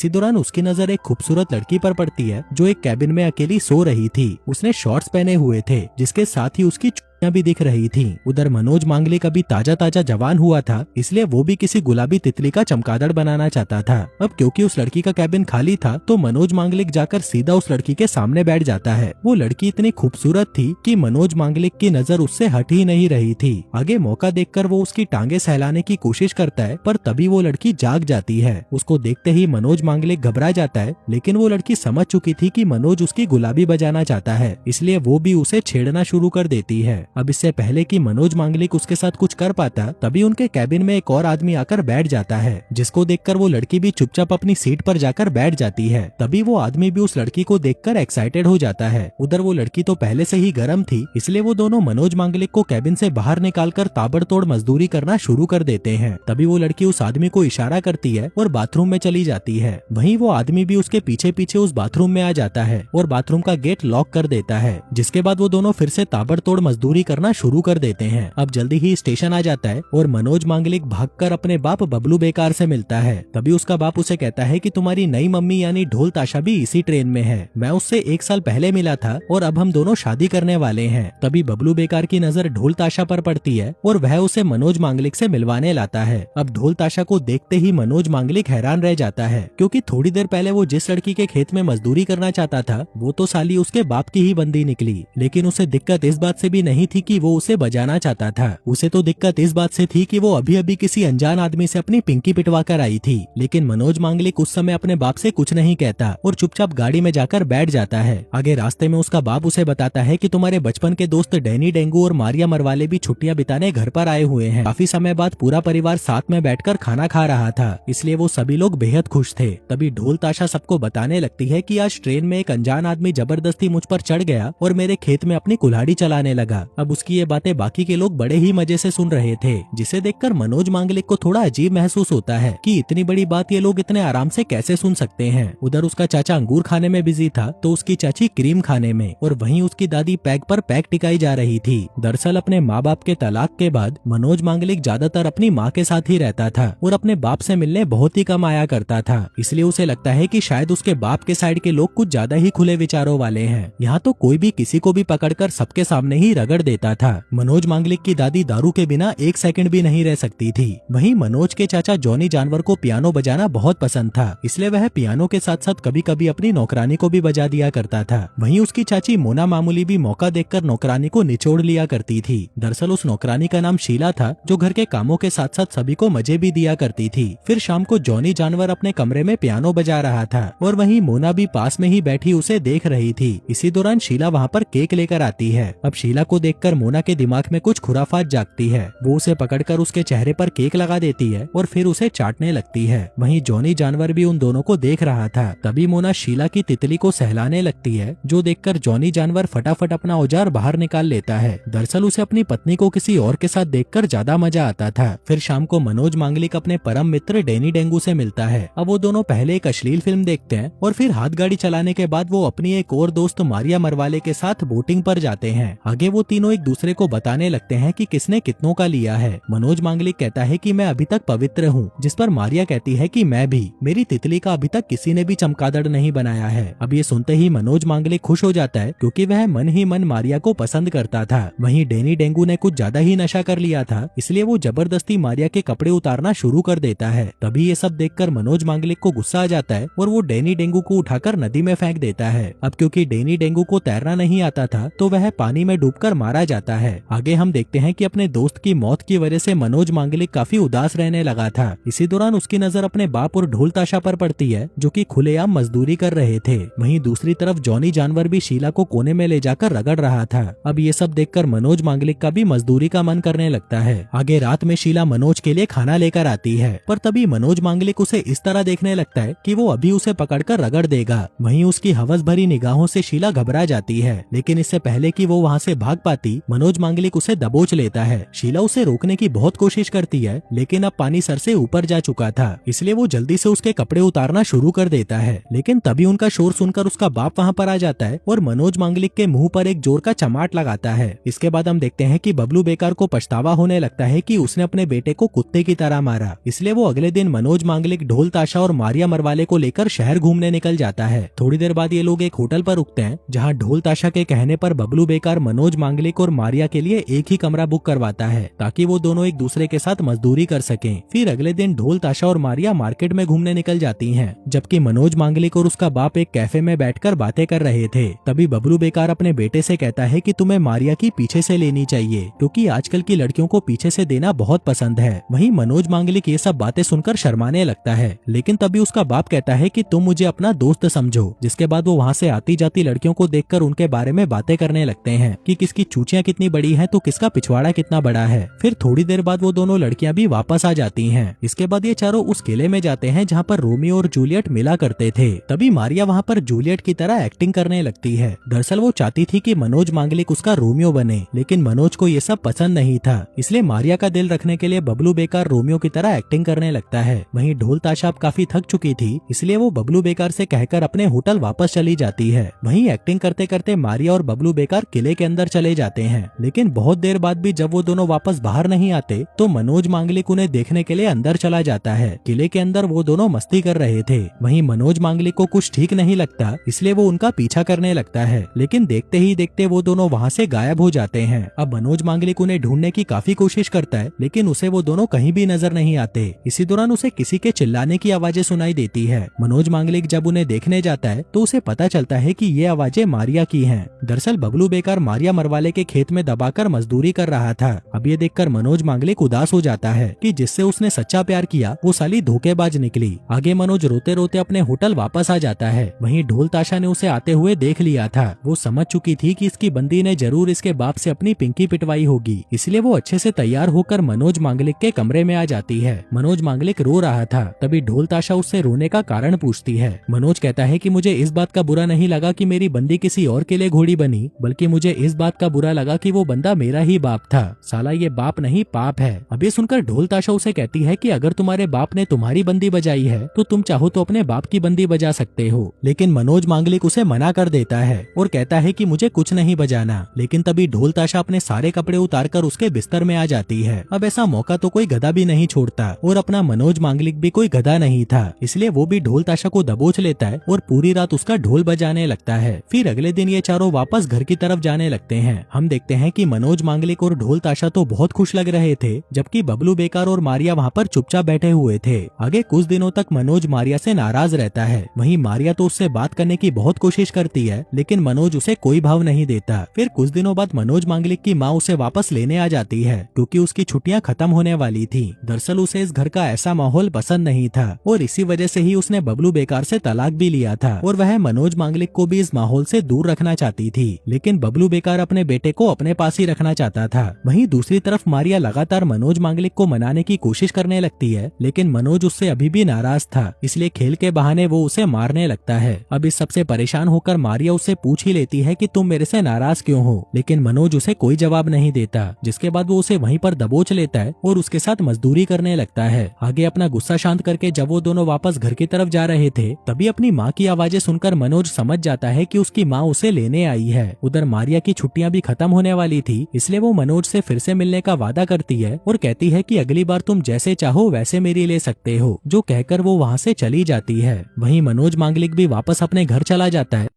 इसी दौरान उसकी नजर एक खूबसूरत लड़की पर पड़ती है जो एक कैबिन में अकेली सो रही थी। उसने शॉर्ट्स पहने हुए थे जिसके साथ ही उसकी भी दिख रही थी। उधर मनोज मांगलिक अभी ताजा ताजा जवान हुआ था, इसलिए वो भी किसी गुलाबी तितली का चमगादड़ बनाना चाहता था। अब क्योंकि उस लड़की का कैबिन खाली था तो मनोज मांगलिक जाकर सीधा उस लड़की के सामने बैठ जाता है। वो लड़की इतनी खूबसूरत थी कि मनोज मांगलिक की नजर उससे हट ही नहीं रही थी। आगे मौका देखकर वो उसकी टांगे सहलाने की कोशिश करता है, पर तभी वो लड़की जाग जाती है। उसको देखते ही मनोज मांगलिक घबरा जाता है, लेकिन वो लड़की समझ चुकी थी कि मनोज उसकी गुलाबी बजाना चाहता है, इसलिए वो भी उसे छेड़ना शुरू कर देती है। अब इससे पहले कि मनोज मांगलिक उसके साथ कुछ कर पाता, तभी उनके कैबिन में एक और आदमी आकर बैठ जाता है, जिसको देखकर वो लड़की भी चुपचाप अपनी सीट पर जाकर बैठ जाती है। तभी वो आदमी भी उस लड़की को देखकर एक्साइटेड हो जाता है। उधर वो लड़की तो पहले से ही गर्म थी, इसलिए वो दोनों मनोज मांगलिक को कैबिन से बाहर निकालकर ताबड़तोड़ मजदूरी करना शुरू कर देते हैं। तभी वो लड़की उस आदमी को इशारा करती है और बाथरूम में चली जाती है। वहीं वो आदमी भी उसके पीछे पीछे उस बाथरूम में आ जाता है और बाथरूम का गेट लॉक कर देता है, जिसके बाद वो दोनों फिर से ताबड़तोड़ मजदूरी करना शुरू कर देते हैं। अब जल्दी ही स्टेशन आ जाता है और मनोज मांगलिक भागकर अपने बाप बबलू बेकार से मिलता है। तभी उसका बाप उसे कहता है कि तुम्हारी नई मम्मी यानी ढोल ताशा भी इसी ट्रेन में है। मैं उससे 1 साल पहले मिला था और अब हम दोनों शादी करने वाले हैं। तभी बबलू बेकार की नजर ढोल ताशा पर पड़ती है और वह उसे मनोज मांगलिक से मिलवाने लाता है। अब ढोल ताशा को देखते ही मनोज मांगलिक हैरान रह जाता है, क्योंकि थोड़ी देर पहले वो जिस लड़की के खेत में मजदूरी करना चाहता था वो तो साली उसके बाप की ही बंदी निकली। लेकिन उसे दिक्कत इस बात से भी नहीं थी कि वो उसे बजाना चाहता था, उसे तो दिक्कत इस बात से थी कि वो अभी अभी किसी अनजान आदमी से अपनी पिंकी पिटवा कर आई थी। लेकिन मनोज मांगलिक उस समय अपने बाप से कुछ नहीं कहता और चुपचाप गाड़ी में जाकर बैठ जाता है। आगे रास्ते में उसका बाप उसे बताता है कि तुम्हारे बचपन के दोस्त डैनी डेंगू और मारिया मरवाले भी छुट्टियां बिताने घर पर आए हुए हैं। काफी समय बाद पूरा परिवार साथ में बैठकर खाना खा रहा था, इसलिए वो सभी लोग बेहद खुश थे। तभी ढोल ताशा सबको बताने लगती है कि आज ट्रेन में एक अनजान आदमी जबरदस्ती मुझ पर चढ़ गया और मेरे खेत में अपनी कुल्हाड़ी चलाने लगा। अब उसकी ये बातें बाकी के लोग बड़े ही मजे से सुन रहे थे, जिसे देखकर मनोज मांगलिक को थोड़ा अजीब महसूस होता है कि इतनी बड़ी बात ये लोग इतने आराम से कैसे सुन सकते हैं। उधर उसका चाचा अंगूर खाने में बिजी था तो उसकी चाची क्रीम खाने में, और वहीं उसकी दादी पैक पर पैक टिकाई जा रही थी। दरअसल अपने माँ बाप के तलाक के बाद मनोज मांगलिक ज्यादातर अपनी माँ के साथ ही रहता था और अपने बाप से मिलने बहुत ही कम आया करता था, इसलिए उसे लगता है कि शायद उसके बाप के साइड के लोग कुछ ज्यादा ही खुले विचारों वाले हैं। यहाँ तो कोई भी किसी को भी पकड़कर सबके सामने ही रगड़ देता था। मनोज मांगलिक की दादी दारू के बिना 1 सेकंड भी नहीं रह सकती थी। वहीं मनोज के चाचा जॉनी जानवर को पियानो बजाना बहुत पसंद था, इसलिए वह पियानो के साथ साथ कभी कभी अपनी नौकरानी को भी बजा दिया करता था। वहीं उसकी चाची मोना मामूली भी मौका देखकर नौकरानी को निचोड़ लिया करती थी। दरअसल उस नौकरानी का नाम शीला था, जो घर के कामों के साथ साथ सभी को मजे भी दिया करती थी। फिर शाम को जॉनी जानवर अपने कमरे में पियानो बजा रहा था और वहीं मोना भी पास में ही बैठी उसे देख रही थी। इसी दौरान शीला वहाँ पर केक लेकर आती है। अब शीला को देखकर मोना के दिमाग में कुछ खुराफात जागती है। वो उसे पकड़कर उसके चेहरे पर केक लगा देती है और फिर उसे चाटने लगती है। वहीं जॉनी जानवर भी उन दोनों को देख रहा था। तभी मोना शीला की तितली को सहलाने लगती है, जो देखकर जॉनी जानवर फटाफट अपना औजार बाहर निकाल लेता है। दरअसल उसे अपनी पत्नी को किसी और के साथ देखकर ज्यादा मजा आता था। फिर शाम को मनोज मांगलिक अपने परम मित्र डैनी डेंगू से मिलता है। अब वो दोनों पहले एक अश्लील फिल्म देखते हैं और फिर हाथ गाड़ी चलाने के बाद वो अपनी एक और दोस्त मारिया मरवाले के साथ बोटिंग पर जाते हैं। आगे वो तीनों एक दूसरे को बताने लगते हैं कि किसने कितनों का लिया है। मनोज मांगलिक कहता है कि मैं अभी तक पवित्र हूँ, जिस पर मारिया कहती है कि मैं भी, मेरी तितली का अभी तक किसी ने भी चमगादड़ नहीं बनाया है। अब ये सुनते ही मनोज मांगलिक खुश हो जाता है, क्योंकि वह मन ही मन मारिया को पसंद करता था। वहीं डैनी डेंगू ने कुछ ज्यादा ही नशा कर लिया था, इसलिए वो जबरदस्ती मारिया के कपड़े उतारना शुरू कर देता है। तभी ये सब देखकर मनोज मांगलिक को गुस्सा आ जाता है और वो डैनी डेंगू को उठाकर नदी में फेंक देता है। अब क्योंकि डैनी डेंगू को तैरना नहीं आता था तो वह पानी में डूबकर मारा जाता है। आगे हम देखते हैं कि अपने दोस्त की मौत की वजह से मनोज मांगलिक काफी उदास रहने लगा था। इसी दौरान उसकी नजर अपने बाप और ढोल ताशा पर पड़ती है, जो कि खुलेआम मजदूरी कर रहे थे। वहीं दूसरी तरफ जॉनी जानवर भी शीला को कोने में ले जाकर रगड़ रहा था। अब ये सब देखकर मनोज मांगलिक का भी मजदूरी का मन करने लगता है। आगे रात में शीला मनोज के लिए खाना लेकर आती है, पर तभी मनोज मांगलिक उसे इस तरह देखने लगता है कि वो अभी उसे पकड़कर रगड़ देगा। वहीं उसकी हवस भरी निगाहों से शीला घबरा जाती है, लेकिन इससे पहले कि वो वहाँ से भाग पाती आती मनोज मांगलिक उसे दबोच लेता है। शीला उसे रोकने की बहुत कोशिश करती है, लेकिन अब पानी सर से ऊपर जा चुका था, इसलिए वो जल्दी से उसके कपड़े उतारना शुरू कर देता है। लेकिन तभी उनका शोर सुनकर उसका बाप वहाँ पर आ जाता है और मनोज मांगलिक के मुंह पर एक जोर का चमाट लगाता है। इसके बाद हम देखते हैं कि बबलू बेकार को पछतावा होने लगता है कि उसने अपने बेटे को कुत्ते की तरह मारा। इसलिए वो अगले दिन मनोज मांगलिक, ढोल ताशा और मारिया मरवाले को लेकर शहर घूमने निकल जाता है। थोड़ी देर बाद ये लोग एक होटल पर रुकते हैं, जहाँ ढोल ताशा के कहने पर बबलू बेकार मनोज मांगलिक और मारिया के लिए एक ही कमरा बुक करवाता है, ताकि वो दोनों एक दूसरे के साथ मजदूरी कर सकें। फिर अगले दिन ढोल ताशा और मारिया मार्केट में घूमने निकल जाती हैं, जबकि मनोज मांगलिक और उसका बाप एक कैफे में बैठकर बातें कर रहे थे। तभी बबलू बेकार अपने बेटे से कहता है कि तुम्हें मारिया की पीछे से लेनी चाहिए, क्योंकि आजकल की लड़कियों को पीछे से देना बहुत पसंद है। वहीं मनोज मांगलिक ये सब बातें सुनकर शर्माने लगता है, लेकिन तभी उसका बाप कहता है कि तुम मुझे अपना दोस्त समझो। जिसके बाद वो वहाँ से आती जाती लड़कियों को देखकर उनके बारे में बातें करने लगते हैं कि किसकी चूचियां कितनी बड़ी हैं तो किसका पिछवाड़ा कितना बड़ा है। फिर थोड़ी देर बाद वो दोनों लड़कियां भी वापस आ जाती हैं। इसके बाद ये चारों उस किले में जाते हैं जहाँ पर रोमियो और जूलियट मिला करते थे। तभी मारिया वहाँ पर जूलियट की तरह एक्टिंग करने लगती है। दरअसल वो चाहती थी कि मनोज मांगलिक उसका रोमियो बने, लेकिन मनोज को ये सब पसंद नहीं था। इसलिए मारिया का दिल रखने के लिए बबलू बेकार रोमियो की तरह एक्टिंग करने लगता है। वहीं ढोल ताशा अब काफी थक चुकी थी, इसलिए वो बबलू बेकार से कहकर अपने होटल वापस चली जाती है। वहीं एक्टिंग करते करते मारिया और बबलू बेकार किले के अंदर चले जाते हैं, लेकिन बहुत देर बाद भी जब वो दोनों वापस बाहर नहीं आते तो मनोज मांगलिक उन्हें देखने के लिए अंदर चला जाता है। किले के अंदर वो दोनों मस्ती कर रहे थे। वहीं मनोज मांगलिक को कुछ ठीक नहीं लगता, इसलिए वो उनका पीछा करने लगता है, लेकिन देखते ही देखते वो दोनों वहाँ से गायब हो जाते हैं। अब मनोज मांगलिक उन्हें ढूंढने की काफी कोशिश करता है, लेकिन उसे वो दोनों कहीं भी नजर नहीं आते। इसी दौरान उसे किसी के चिल्लाने की आवाजें सुनाई देती है। मनोज मांगलिक जब उन्हें देखने जाता है तो उसे पता चलता है कि ये आवाजें मारिया की हैं। दरअसल बबलू बेकार मारिया मरवाले के खेत में दबाकर मजदूरी कर रहा था। अब ये देखकर मनोज मांगलिक उदास हो जाता है कि जिससे उसने सच्चा प्यार किया वो साली धोखेबाज निकली। आगे मनोज रोते रोते अपने होटल वापस आ जाता है। वहीं ढोल ताशा ने उसे आते हुए देख लिया था। वो समझ चुकी थी कि इसकी बंदी ने जरूर इसके बाप से अपनी पिंकी पिटवाई होगी, इसलिए वो अच्छे से तैयार होकर मनोज मांगलिक के कमरे में आ जाती है। मनोज मांगलिक रो रहा था, तभी ढोल ताशा उससे रोने का कारण पूछती है। मनोज कहता है कि मुझे इस बात का बुरा नहीं लगा कि मेरी बंदी किसी और के लिए घोड़ी बनी, बल्कि मुझे इस बात का बुरा लगा कि वो बंदा मेरा ही बाप था। साला ये बाप नहीं पाप है। अब ये सुनकर ढोल ताशा उसे कहती है कि अगर तुम्हारे बाप ने तुम्हारी बंदी बजाई है तो तुम चाहो तो अपने बाप की बंदी बजा सकते हो। लेकिन मनोज मांगलिक उसे मना कर देता है और कहता है कि मुझे कुछ नहीं बजाना। लेकिन तभी ढोल ताशा अपने सारे कपड़े उतारकर उसके बिस्तर में आ जाती है। अब ऐसा मौका तो कोई गधा भी नहीं छोड़ता, और अपना मनोज मांगलिक भी कोई गधा नहीं था, इसलिए वो भी ढोल ताशा को दबोच लेता है और पूरी रात उसका ढोल बजाने लगता है। फिर अगले दिन ये चारों वापस घर की तरफ जाने लगते हैं। हम देखते हैं कि मनोज मांगलिक और ढोल ताशा तो बहुत खुश लग रहे थे, जबकि बबलू बेकार और मारिया वहाँ पर चुपचाप बैठे हुए थे। आगे कुछ दिनों तक मनोज मारिया से नाराज रहता है। वहीं मारिया तो उससे बात करने की बहुत कोशिश करती है, लेकिन मनोज उसे कोई भाव नहीं देता। फिर कुछ दिनों बाद मनोज मांगलिक की माँ उसे वापस लेने आ जाती है, क्योंकि उसकी छुट्टियां खत्म होने वाली थी। दरअसल उसे इस घर का ऐसा माहौल पसंद नहीं था, और इसी वजह से ही उसने बबलू बेकार से तलाक भी लिया था, और वह मनोज मांगलिक को भी इस माहौल से दूर रखना चाहती थी। लेकिन बबलू बेकार अपने बेटे को अपने पास ही रखना चाहता था। वहीं दूसरी तरफ मारिया लगातार मनोज मांगलिक को मनाने की कोशिश करने लगती है, लेकिन मनोज उससे अभी भी नाराज था, इसलिए खेल के बहाने वो उसे मारने लगता है। अब इस सबसे परेशान होकर मारिया उससे पूछ ही लेती है कि तुम मेरे से नाराज क्यों हो, लेकिन मनोज उसे कोई जवाब नहीं देता, जिसके बाद वो उसे वहीं पर दबोच लेता है और उसके साथ मजदूरी करने लगता है। आगे अपना गुस्सा शांत करके जब वो दोनों वापस घर की तरफ जा रहे थे, तभी अपनी माँ की आवाजें सुनकर मनोज समझ जाता है कि उसकी माँ उसे लेने आई है। उधर मारिया की छुट्टियां भी खत्म होने वाली थी, इसलिए वो मनोज से फिर से मिलने का वादा करती है और कहती है कि अगली बार तुम जैसे चाहो वैसे मेरी ले सकते हो, जो कहकर वो वहाँ से चली जाती है। वहीं मनोज मांगलिक भी वापस अपने घर चला जाता है।